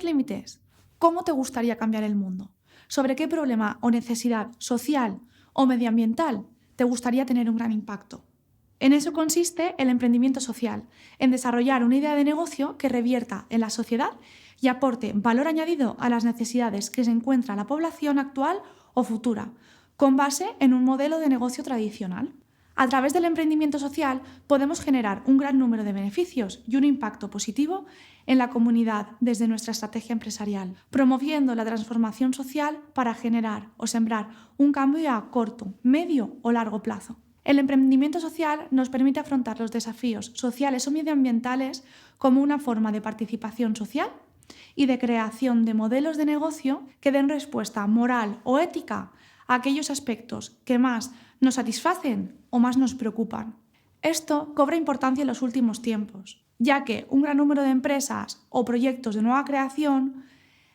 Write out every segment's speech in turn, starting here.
tienes límites? ¿Cómo te gustaría cambiar el mundo? ¿Sobre qué problema o necesidad social o medioambiental te gustaría tener un gran impacto? En eso consiste el emprendimiento social, en desarrollar una idea de negocio que revierta en la sociedad y aporte valor añadido a las necesidades que se encuentra la población actual o futura, con base en un modelo de negocio tradicional. A través del emprendimiento social podemos generar un gran número de beneficios y un impacto positivo en la comunidad desde nuestra estrategia empresarial, promoviendo la transformación social para generar o sembrar un cambio a corto, medio o largo plazo. El emprendimiento social nos permite afrontar los desafíos sociales o medioambientales como una forma de participación social y de creación de modelos de negocio que den respuesta moral o ética a aquellos aspectos que más nos satisfacen o más nos preocupan. Esto cobra importancia en los últimos tiempos, ya que un gran número de empresas o proyectos de nueva creación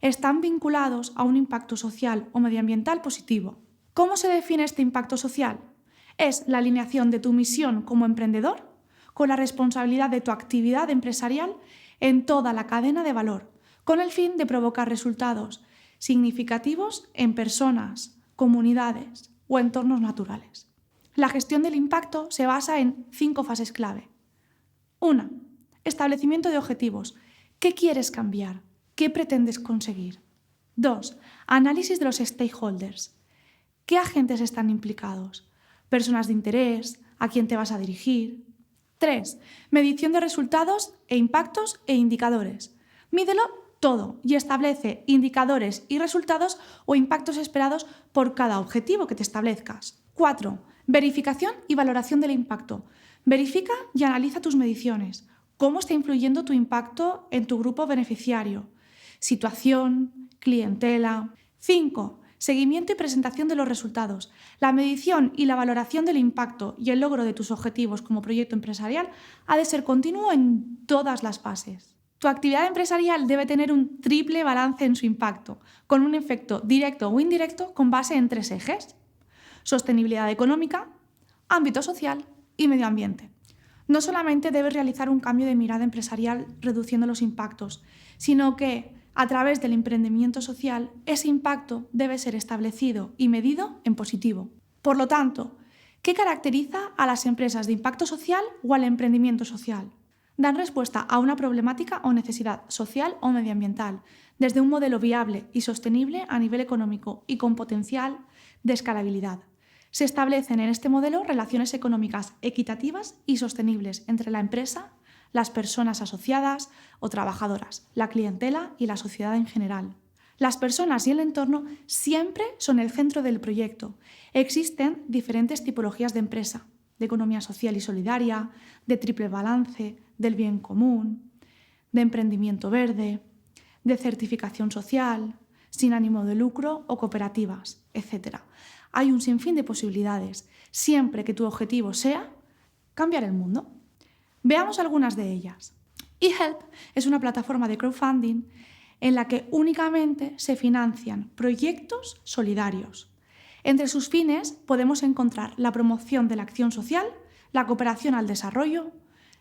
están vinculados a un impacto social o medioambiental positivo. ¿Cómo se define este impacto social? Es la alineación de tu misión como emprendedor con la responsabilidad de tu actividad empresarial en toda la cadena de valor, con el fin de provocar resultados significativos en personas, comunidades o entornos naturales. La gestión del impacto se basa en 5 fases clave. 1. Establecimiento de objetivos. ¿Qué quieres cambiar? ¿Qué pretendes conseguir? 2. Análisis de los stakeholders. ¿Qué agentes están implicados? Personas de interés, a quién te vas a dirigir. 3. Medición de resultados e impactos e indicadores. Mídelo todo y establece indicadores y resultados o impactos esperados por cada objetivo que te establezcas. 4. Verificación y valoración del impacto. Verifica y analiza tus mediciones. ¿Cómo está influyendo tu impacto en tu grupo beneficiario? Situación, clientela. 5. Seguimiento y presentación de los resultados. La medición y la valoración del impacto y el logro de tus objetivos como proyecto empresarial ha de ser continuo en todas las fases. Tu actividad empresarial debe tener un triple balance en su impacto, con un efecto directo o indirecto con base en 3 ejes: sostenibilidad económica, ámbito social y medio ambiente. No solamente debes realizar un cambio de mirada empresarial reduciendo los impactos, sino que a través del emprendimiento social, ese impacto debe ser establecido y medido en positivo. Por lo tanto, ¿qué caracteriza a las empresas de impacto social o al emprendimiento social? Dan respuesta a una problemática o necesidad social o medioambiental, desde un modelo viable y sostenible a nivel económico y con potencial de escalabilidad. Se establecen en este modelo relaciones económicas equitativas y sostenibles entre la empresa, las personas asociadas o trabajadoras, la clientela y la sociedad en general. Las personas y el entorno siempre son el centro del proyecto. Existen diferentes tipologías de empresa: de economía social y solidaria, de triple balance, del bien común, de emprendimiento verde, de certificación social, sin ánimo de lucro o cooperativas, etc. Hay un sinfín de posibilidades, siempre que tu objetivo sea cambiar el mundo. Veamos algunas de ellas. eHelp es una plataforma de crowdfunding en la que únicamente se financian proyectos solidarios. Entre sus fines podemos encontrar la promoción de la acción social, la cooperación al desarrollo,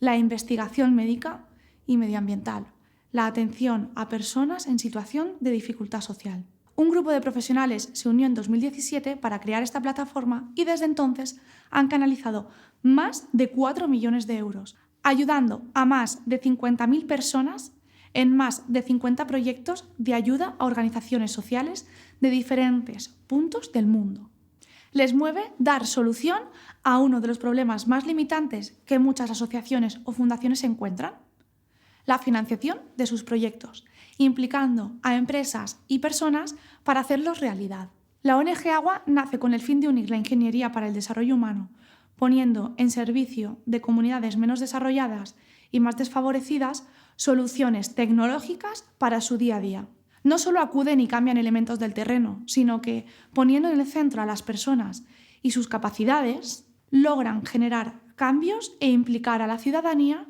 la investigación médica y medioambiental, la atención a personas en situación de dificultad social. Un grupo de profesionales se unió en 2017 para crear esta plataforma y desde entonces han canalizado más de 4 millones de euros, ayudando a más de 50.000 personas en más de 50 proyectos de ayuda a organizaciones sociales de diferentes puntos del mundo. Les mueve dar solución a uno de los problemas más limitantes que muchas asociaciones o fundaciones encuentran: la financiación de sus proyectos, implicando a empresas y personas para hacerlos realidad. La ONG Agua nace con el fin de unir la ingeniería para el desarrollo humano, poniendo en servicio de comunidades menos desarrolladas y más desfavorecidas soluciones tecnológicas para su día a día. No solo acuden y cambian elementos del terreno, sino que, poniendo en el centro a las personas y sus capacidades, logran generar cambios e implicar a la ciudadanía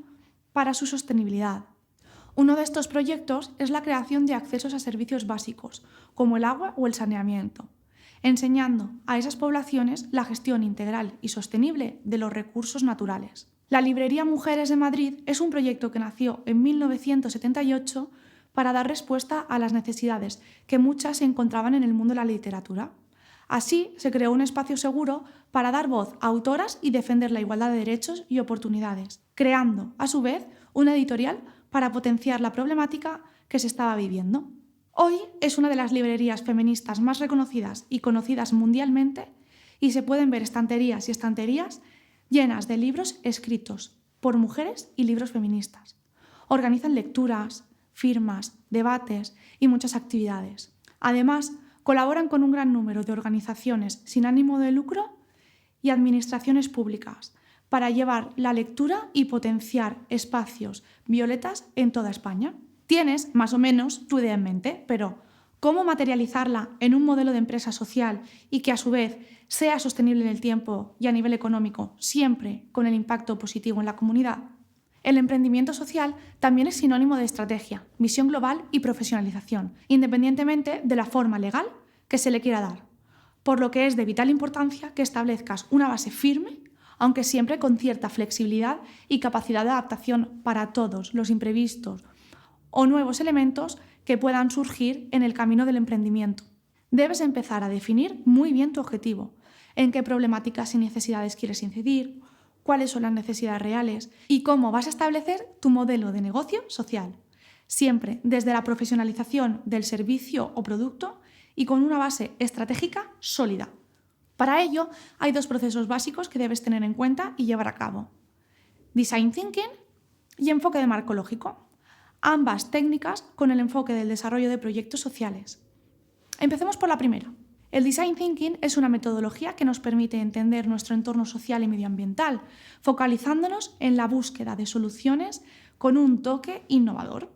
para su sostenibilidad. Uno de estos proyectos es la creación de accesos a servicios básicos, como el agua o el saneamiento, enseñando a esas poblaciones la gestión integral y sostenible de los recursos naturales. La Librería Mujeres de Madrid es un proyecto que nació en 1978 para dar respuesta a las necesidades que muchas se encontraban en el mundo de la literatura. Así se creó un espacio seguro para dar voz a autoras y defender la igualdad de derechos y oportunidades, creando, a su vez, una editorial para potenciar la problemática que se estaba viviendo. Hoy es una de las librerías feministas más reconocidas y conocidas mundialmente y se pueden ver estanterías y estanterías llenas de libros escritos por mujeres y libros feministas. Organizan lecturas, firmas, debates y muchas actividades. Además, colaboran con un gran número de organizaciones sin ánimo de lucro y administraciones públicas para llevar la lectura y potenciar espacios violetas en toda España. Tienes más o menos tu idea en mente, pero ¿cómo materializarla en un modelo de empresa social y que a su vez sea sostenible en el tiempo y a nivel económico, siempre con el impacto positivo en la comunidad? El emprendimiento social también es sinónimo de estrategia, visión global y profesionalización, independientemente de la forma legal que se le quiera dar, por lo que es de vital importancia que establezcas una base firme, aunque siempre con cierta flexibilidad y capacidad de adaptación para todos los imprevistos o nuevos elementos que puedan surgir en el camino del emprendimiento. Debes empezar a definir muy bien tu objetivo, en qué problemáticas y necesidades quieres incidir, cuáles son las necesidades reales y cómo vas a establecer tu modelo de negocio social, siempre desde la profesionalización del servicio o producto y con una base estratégica sólida. Para ello, hay dos procesos básicos que debes tener en cuenta y llevar a cabo: Design Thinking y enfoque de marco lógico, ambas técnicas con el enfoque del desarrollo de proyectos sociales. Empecemos por la primera. El Design Thinking es una metodología que nos permite entender nuestro entorno social y medioambiental, focalizándonos en la búsqueda de soluciones con un toque innovador,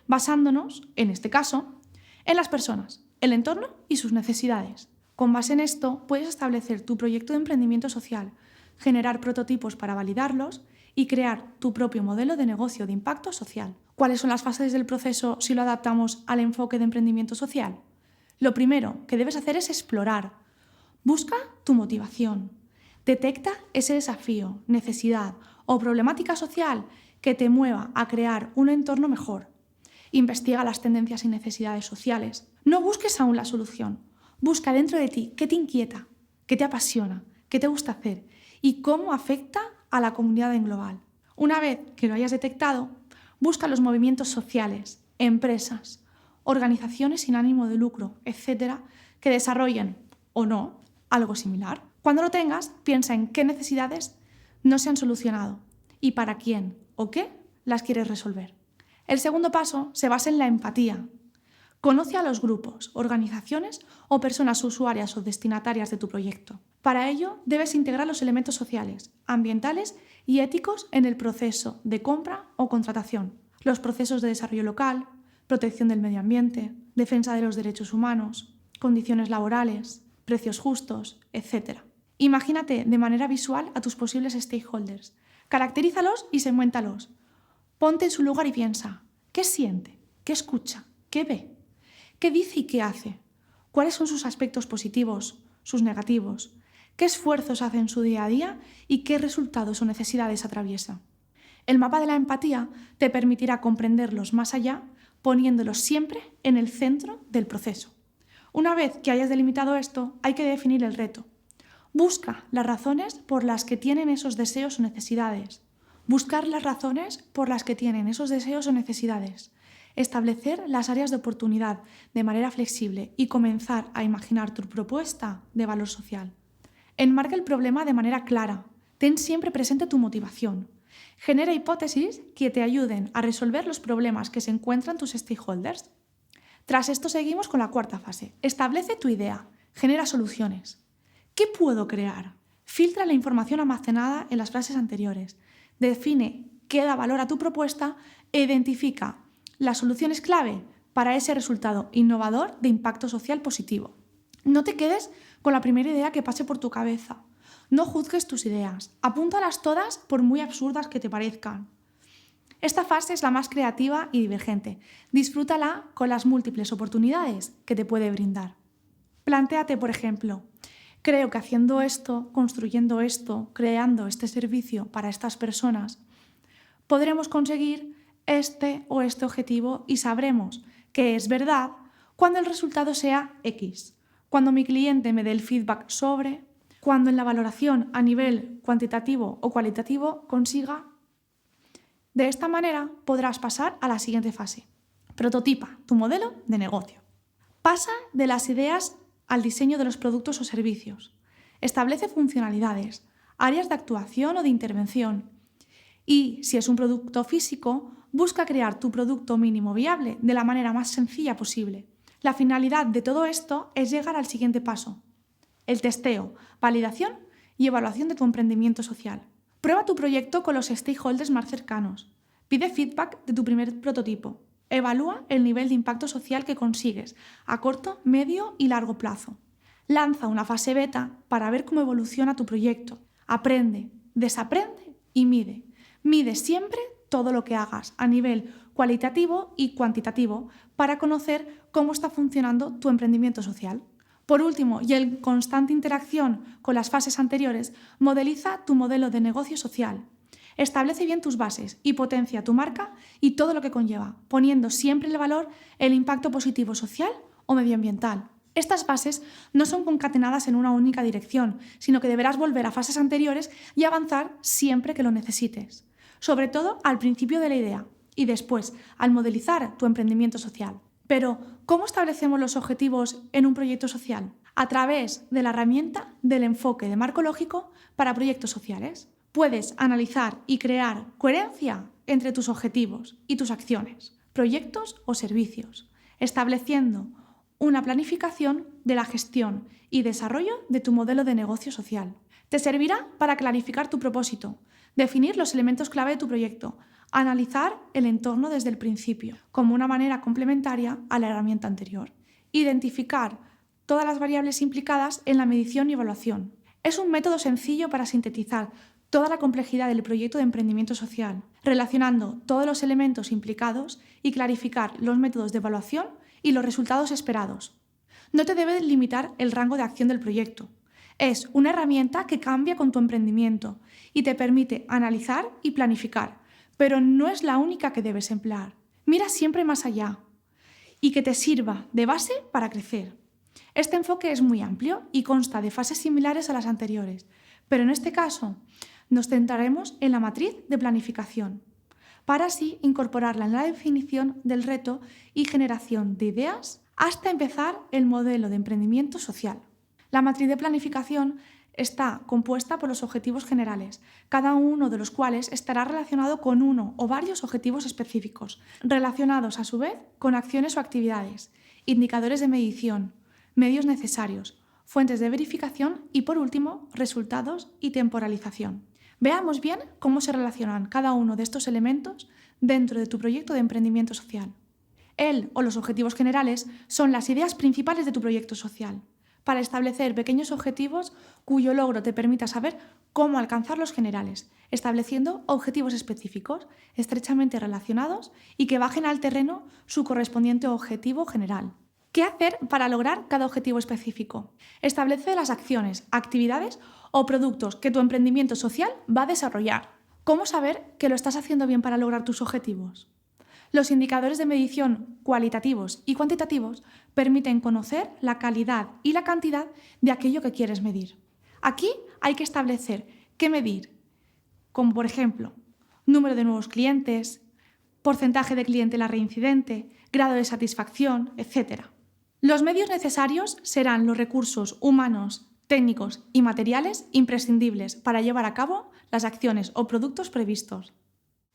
basándonos, en este caso, en las personas, el entorno y sus necesidades. Con base en esto, puedes establecer tu proyecto de emprendimiento social, generar prototipos para validarlos y crear tu propio modelo de negocio de impacto social. ¿Cuáles son las fases del proceso si lo adaptamos al enfoque de emprendimiento social? Lo primero que debes hacer es explorar. Busca tu motivación. Detecta ese desafío, necesidad o problemática social que te mueva a crear un entorno mejor. Investiga las tendencias y necesidades sociales. No busques aún la solución. Busca dentro de ti qué te inquieta, qué te apasiona, qué te gusta hacer y cómo afecta a la comunidad en global. Una vez que lo hayas detectado, busca los movimientos sociales, empresas, organizaciones sin ánimo de lucro, etcétera, que desarrollen o no algo similar. Cuando lo tengas, piensa en qué necesidades no se han solucionado y para quién o qué las quieres resolver. El segundo paso se basa en la empatía. Conoce a los grupos, organizaciones o personas usuarias o destinatarias de tu proyecto. Para ello, debes integrar los elementos sociales, ambientales y éticos en el proceso de compra o contratación, los procesos de desarrollo local, protección del medio ambiente, defensa de los derechos humanos, condiciones laborales, precios justos, etc. Imagínate de manera visual a tus posibles stakeholders. Caracterízalos y segméntalos. Ponte en su lugar y piensa: ¿qué siente? ¿Qué escucha? ¿Qué ve? ¿Qué dice y qué hace? ¿Cuáles son sus aspectos positivos, sus negativos? ¿Qué esfuerzos hace en su día a día y qué resultados o necesidades atraviesa? El mapa de la empatía te permitirá comprenderlos más allá, poniéndolos siempre en el centro del proceso. Una vez que hayas delimitado esto, hay que definir el reto. Busca las razones por las que tienen esos deseos o necesidades. Buscar las razones por las que tienen esos deseos o necesidades. Establecer las áreas de oportunidad de manera flexible y comenzar a imaginar tu propuesta de valor social. Enmarca el problema de manera clara. Ten siempre presente tu motivación. Genera hipótesis que te ayuden a resolver los problemas que se encuentran tus stakeholders. Tras esto seguimos con la cuarta fase. Establece tu idea. Genera soluciones. ¿Qué puedo crear? Filtra la información almacenada en las frases anteriores. Define qué da valor a tu propuesta e identifica las soluciones clave para ese resultado innovador de impacto social positivo. No te quedes con la primera idea que pase por tu cabeza. No juzgues tus ideas. Apúntalas todas por muy absurdas que te parezcan. Esta fase es la más creativa y divergente. Disfrútala con las múltiples oportunidades que te puede brindar. Plantéate, por ejemplo: creo que haciendo esto, construyendo esto, creando este servicio para estas personas, podremos conseguir este o este objetivo y sabremos que es verdad cuando el resultado sea X, cuando mi cliente me dé el feedback sobre, cuando en la valoración a nivel cuantitativo o cualitativo consiga. De esta manera podrás pasar a la siguiente fase. Prototipa tu modelo de negocio. Pasa de las ideas al diseño de los productos o servicios. Establece funcionalidades, áreas de actuación o de intervención. Y, si es un producto físico, busca crear tu producto mínimo viable de la manera más sencilla posible. La finalidad de todo esto es llegar al siguiente paso: el testeo, validación y evaluación de tu emprendimiento social. Prueba tu proyecto con los stakeholders más cercanos. Pide feedback de tu primer prototipo. Evalúa el nivel de impacto social que consigues a corto, medio y largo plazo. Lanza una fase beta para ver cómo evoluciona tu proyecto. Aprende, desaprende y mide. Mide siempre todo lo que hagas a nivel cualitativo y cuantitativo para conocer cómo está funcionando tu emprendimiento social. Por último, y en constante interacción con las fases anteriores, modeliza tu modelo de negocio social. Establece bien tus bases y potencia tu marca y todo lo que conlleva, poniendo siempre el valor el impacto positivo social o medioambiental. Estas fases no son concatenadas en una única dirección, sino que deberás volver a fases anteriores y avanzar siempre que lo necesites. Sobre todo al principio de la idea y después al modelizar tu emprendimiento social. Pero, ¿cómo establecemos los objetivos en un proyecto social? A través de la herramienta del enfoque de marco lógico para proyectos sociales. Puedes analizar y crear coherencia entre tus objetivos y tus acciones, proyectos o servicios, estableciendo una planificación de la gestión y desarrollo de tu modelo de negocio social. Te servirá para clarificar tu propósito, definir los elementos clave de tu proyecto, analizar el entorno desde el principio, como una manera complementaria a la herramienta anterior. Identificar todas las variables implicadas en la medición y evaluación. Es un método sencillo para sintetizar toda la complejidad del proyecto de emprendimiento social, relacionando todos los elementos implicados y clarificar los métodos de evaluación y los resultados esperados. No te debe limitar el rango de acción del proyecto. Es una herramienta que cambia con tu emprendimiento y te permite analizar y planificar, pero no es la única que debes emplear. Mira siempre más allá y que te sirva de base para crecer. Este enfoque es muy amplio y consta de fases similares a las anteriores, pero en este caso nos centraremos en la matriz de planificación, para así incorporarla en la definición del reto y generación de ideas hasta empezar el modelo de emprendimiento social. La matriz de planificación está compuesta por los objetivos generales, cada uno de los cuales estará relacionado con uno o varios objetivos específicos, relacionados a su vez con acciones o actividades, indicadores de medición, medios necesarios, fuentes de verificación y, por último, resultados y temporalización. Veamos bien cómo se relacionan cada uno de estos elementos dentro de tu proyecto de emprendimiento social. El o los objetivos generales son las ideas principales de tu proyecto social, para establecer pequeños objetivos cuyo logro te permita saber cómo alcanzar los generales, estableciendo objetivos específicos, estrechamente relacionados y que bajen al terreno su correspondiente objetivo general. ¿Qué hacer para lograr cada objetivo específico? Establece las acciones, actividades o productos que tu emprendimiento social va a desarrollar. ¿Cómo saber que lo estás haciendo bien para lograr tus objetivos? Los indicadores de medición cualitativos y cuantitativos permiten conocer la calidad y la cantidad de aquello que quieres medir. Aquí hay que establecer qué medir, como por ejemplo, número de nuevos clientes, porcentaje de clientela reincidente, grado de satisfacción, etc. Los medios necesarios serán los recursos humanos, técnicos y materiales imprescindibles para llevar a cabo las acciones o productos previstos.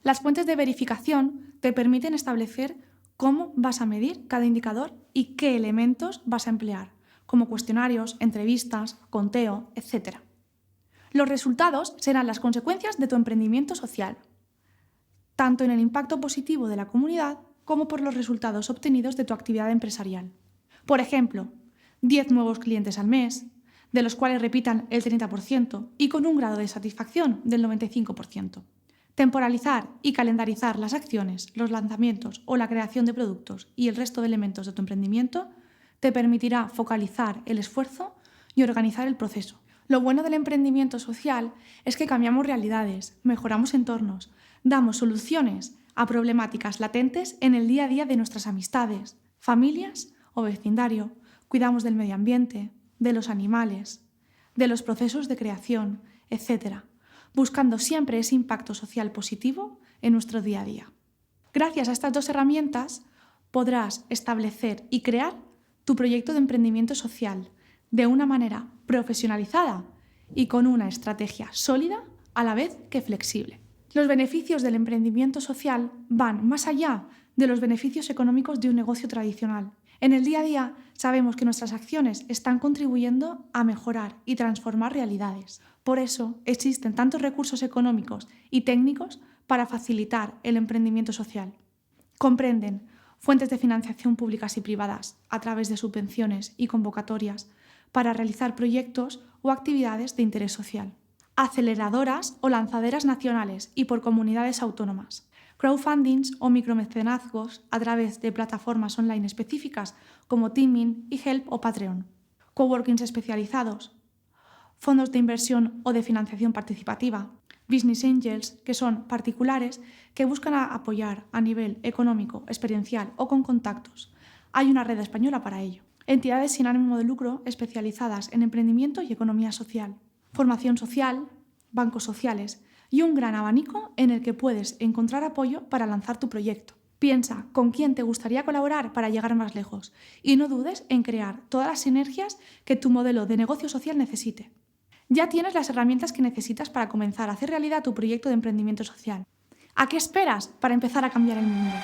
Las fuentes de verificación te permiten establecer cómo vas a medir cada indicador y qué elementos vas a emplear, como cuestionarios, entrevistas, conteo, etc. Los resultados serán las consecuencias de tu emprendimiento social, tanto en el impacto positivo de la comunidad como por los resultados obtenidos de tu actividad empresarial. Por ejemplo, 10 nuevos clientes al mes, de los cuales repitan el 30% y con un grado de satisfacción del 95%. Temporalizar y calendarizar las acciones, los lanzamientos o la creación de productos y el resto de elementos de tu emprendimiento te permitirá focalizar el esfuerzo y organizar el proceso. Lo bueno del emprendimiento social es que cambiamos realidades, mejoramos entornos, damos soluciones a problemáticas latentes en el día a día de nuestras amistades, familias o vecindario. Cuidamos del medio ambiente, de los animales, de los procesos de creación, etc., buscando siempre ese impacto social positivo en nuestro día a día. Gracias a estas dos herramientas podrás establecer y crear tu proyecto de emprendimiento social de una manera profesionalizada y con una estrategia sólida a la vez que flexible. Los beneficios del emprendimiento social van más allá de los beneficios económicos de un negocio tradicional. En el día a día sabemos que nuestras acciones están contribuyendo a mejorar y transformar realidades. Por eso existen tantos recursos económicos y técnicos para facilitar el emprendimiento social. Comprenden fuentes de financiación públicas y privadas a través de subvenciones y convocatorias para realizar proyectos o actividades de interés social. Aceleradoras o lanzaderas nacionales y por comunidades autónomas. Crowdfundings o micromecenazgos a través de plataformas online específicas como Teaming, eHelp o Patreon. Coworkings especializados. Fondos de inversión o de financiación participativa. Business Angels, que son particulares que buscan apoyar a nivel económico, experiencial o con contactos. Hay una red española para ello. Entidades sin ánimo de lucro especializadas en emprendimiento y economía social. Formación social, bancos sociales y un gran abanico en el que puedes encontrar apoyo para lanzar tu proyecto. Piensa con quién te gustaría colaborar para llegar más lejos y no dudes en crear todas las sinergias que tu modelo de negocio social necesite. Ya tienes las herramientas que necesitas para comenzar a hacer realidad tu proyecto de emprendimiento social. ¿A qué esperas para empezar a cambiar el mundo?